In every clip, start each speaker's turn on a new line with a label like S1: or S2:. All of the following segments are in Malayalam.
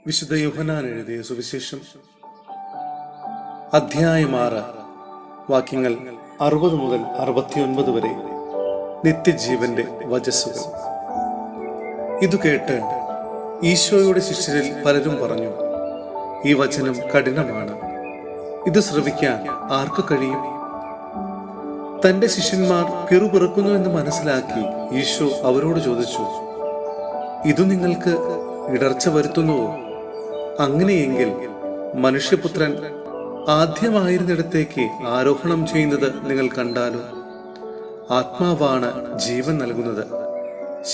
S1: വിശുദ്ധ യോഹന്നാൻ എഴുതിയ സുവിശേഷം അധ്യായം 6 വാക്യങ്ങൾ 60 മുതൽ 69 വരെ. നിത്യജീവന്റെ വചസ്സുകൾ. ഇതു കേട്ട് ഈശോയുടെ ശിഷ്യരിൽ പലരും പറഞ്ഞു, ഈ വചനം കഠിനമാണ്, ഇത് ശ്രവിക്കാൻ ആർക്കു കഴിയും? തന്റെ ശിഷ്യന്മാർ പിറുപിറുക്കുന്നു എന്ന് മനസ്സിലാക്കി ഈശോ അവരോട് ചോദിച്ചു, ഇതു നിങ്ങൾക്ക് ഇടർച്ച വരുത്തുന്നുവോ? അങ്ങനെയെങ്കിൽ മനുഷ്യപുത്രൻ ആദ്യമായിരുന്നിടത്തേക്ക് ആരോഹണം ചെയ്യുന്നത് നിങ്ങൾ കണ്ടാലോ? ആത്മാവാണ് ജീവൻ നൽകുന്നത്,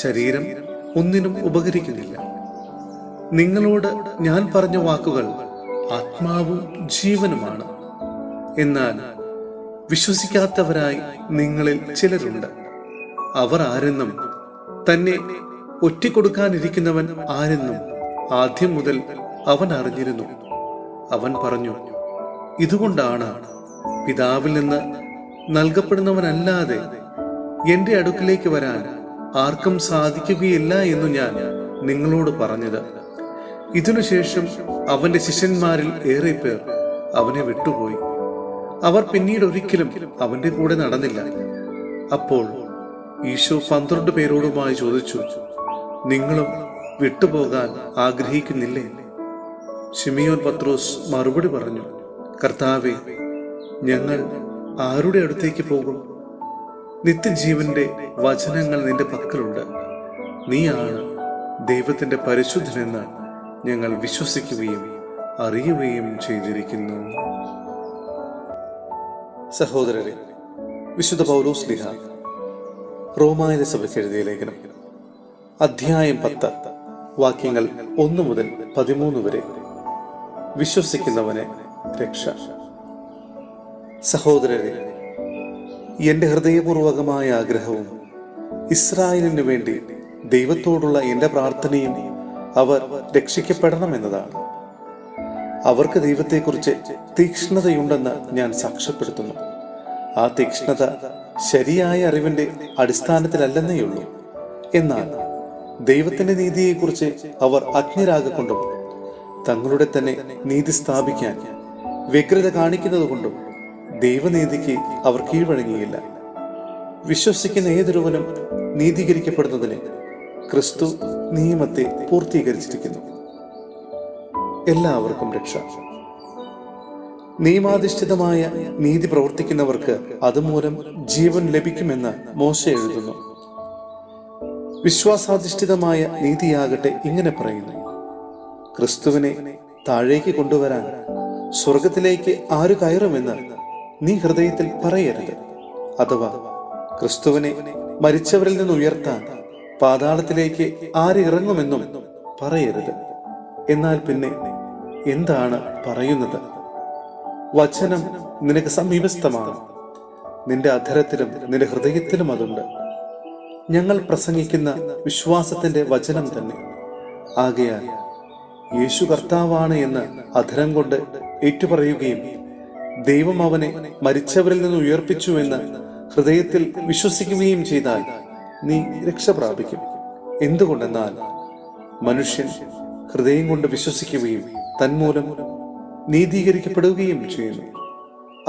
S1: ശരീരം ഒന്നിനും ഉപകരിക്കുന്നില്ല. നിങ്ങളോട് ഞാൻ പറഞ്ഞ വാക്കുകൾ ആത്മാവും ജീവനുമാണ്. എന്നാൽ വിശ്വസിക്കാത്തവരായി നിങ്ങളിൽ ചിലരുണ്ട്. അവർ ആരെന്നും തന്നെ ഒറ്റിക്കൊടുക്കാനിരിക്കുന്നവൻ ആരെന്നും ആദ്യം മുതൽ അവൻ അറിഞ്ഞിരുന്നു. അവൻ പറഞ്ഞു, ഇതുകൊണ്ടാണ് പിതാവിൽ നിന്ന് നൽകപ്പെടുന്നവനല്ലാതെ എന്റെ അടുക്കിലേക്ക് വരാൻ ആർക്കും സാധിക്കുകയില്ല എന്നു ഞാൻ നിങ്ങളോട് പറഞ്ഞത്. ഇതിനുശേഷം അവന്റെ ശിഷ്യന്മാരിൽ ഏറെ പേർ അവനെ വിട്ടുപോയി. അവർ പിന്നീട് ഒരിക്കലും അവന്റെ കൂടെ നടന്നില്ല. അപ്പോൾ ഈശോ 12 പേരോടുമായി ചോദിച്ചു, നിങ്ങളും വിട്ടുപോകാൻ ആഗ്രഹിക്കുന്നില്ലേ? ശിമിയോൻ പത്രോസ് മറുപടി പറഞ്ഞു, കർത്താവേ, ഞങ്ങൾ ആരുടെ അടുത്തേക്ക് പോകും? നിത്യജീവന്റെ വചനങ്ങൾ നിന്റെ പക്കലുണ്ട്. നീയാണ് ദൈവത്തിന്റെ പരിശുദ്ധനെന്ന് ഞങ്ങൾ വിശ്വസിക്കുകയും അറിയുകയും ചെയ്തിരിക്കുന്നു. സഹോദരരെ, വിശുദ്ധ പൗലോസ് ശ്ലീഹ റോമായ സഭയ്ക്ക് എഴുതിയ ലേഖനം അധ്യായം 10 വാക്യങ്ങൾ 1 മുതൽ 13 വരെ. വിശ്വസിക്കുന്നവനെ രക്ഷ. സഹോദരരെ, എന്റെ ഹൃദയപൂർവകമായ ആഗ്രഹവും ഇസ്രായേലിനു വേണ്ടി ദൈവത്തോടുള്ള എന്റെ പ്രാർത്ഥനയും അവർ രക്ഷിക്കപ്പെടണമെന്നതാണ്. അവർക്ക് ദൈവത്തെക്കുറിച്ച് തീക്ഷ്ണതയുണ്ടെന്ന് ഞാൻ സാക്ഷ്യപ്പെടുത്തുന്നു. ആ തീക്ഷ്ണത ശരിയായ അറിവിന്റെ അടിസ്ഥാനത്തിലല്ലെന്നേയുള്ളൂ. എന്നാൽ ദൈവത്തിന്റെ നീതിയെക്കുറിച്ച് അവർ അജ്ഞരാകൊണ്ടും തങ്ങളുടെ തന്നെ നീതി സ്ഥാപിക്കാൻ വ്യഗ്രത കാണിക്കുന്നത് കൊണ്ടും ദൈവനീതിക്ക് അവർ കീഴ്വഴങ്ങിയില്ല. വിശ്വസിക്കുന്ന ഏതൊരുവനും നീതീകരിക്കപ്പെടുന്നതിന് ക്രിസ്തു നിയമത്തെ പൂർത്തീകരിച്ചിരിക്കുന്നു. എല്ലാവർക്കും രക്ഷ. നിയമാധിഷ്ഠിതമായ നീതി പ്രവർത്തിക്കുന്നവർക്ക് അതുമൂലം ജീവൻ ലഭിക്കുമെന്ന് മോശെ എഴുതുന്നു. വിശ്വാസാധിഷ്ഠിതമായ നീതിയാകട്ടെ ഇങ്ങനെ പറയുന്നു, ക്രിസ്തുവിനെ താഴേക്ക് കൊണ്ടുവരാൻ സ്വർഗത്തിലേക്ക് ആര് കയറുമെന്ന് നീ ഹൃദയത്തിൽ പറയരുത്. അഥവാ ക്രിസ്തുവിനെ മരിച്ചവരിൽ നിന്ന് ഉയർത്താൻ പാതാളത്തിലേക്ക് ആര് ഇറങ്ങുമെന്നും പറയരുത്. എന്നാൽ പിന്നെ എന്താണ് പറയുന്നത്? വചനം നിനക്ക് സമീപസ്ഥമാണ്, നിന്റെ അധരത്തിലും നിന്റെ ഹൃദയത്തിലും അതുണ്ട്. ഞങ്ങൾ പ്രസംഗിക്കുന്ന വിശ്വാസത്തിന്റെ വചനം തന്നെ. ആകയാൽ യേശു കർത്താവാണ് എന്ന് അധരം കൊണ്ട് ഏറ്റുപറയുകയും ദൈവം അവനെ മരിച്ചവരിൽ നിന്ന് ഉയർപ്പിച്ചു എന്ന് ഹൃദയത്തിൽ വിശ്വസിക്കുകയും ചെയ്താൽ നീ രക്ഷ പ്രാപിക്കും. എന്തുകൊണ്ടെന്നാൽ മനുഷ്യൻ ഹൃദയം കൊണ്ട് വിശ്വസിക്കുകയും തന്മൂലം നീതീകരിക്കപ്പെടുകയും ചെയ്യുന്നു.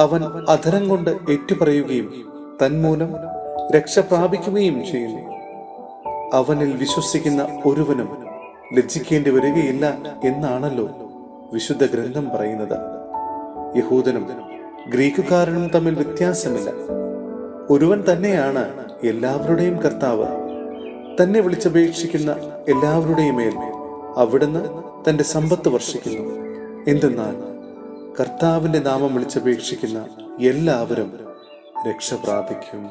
S1: അവൻ അധരം കൊണ്ട് ഏറ്റുപറയുകയും തന്മൂലം രക്ഷ പ്രാപിക്കുകയും ചെയ്യുന്നു. അവനിൽ വിശ്വസിക്കുന്ന ഒരുവനും ലജ്ജിക്കേണ്ടി വരികയില്ല എന്നാണല്ലോ വിശുദ്ധ ഗ്രന്ഥം പറയുന്നത്. യഹൂദനും ഗ്രീക്കുകാരനും തമ്മിൽ വ്യത്യാസമില്ല. ഒരുവൻ തന്നെയാണ് എല്ലാവരുടെയും കർത്താവ്. തന്നെ വിളിച്ചപേക്ഷിക്കുന്ന എല്ലാവരുടെയും മേൽ അവിടുന്ന് തന്റെ സമ്പത്ത് വർഷിക്കുന്നു. എന്തെന്നാൽ കർത്താവിന്റെ നാമം വിളിച്ചപേക്ഷിക്കുന്ന എല്ലാവരും രക്ഷ പ്രാപിക്കും.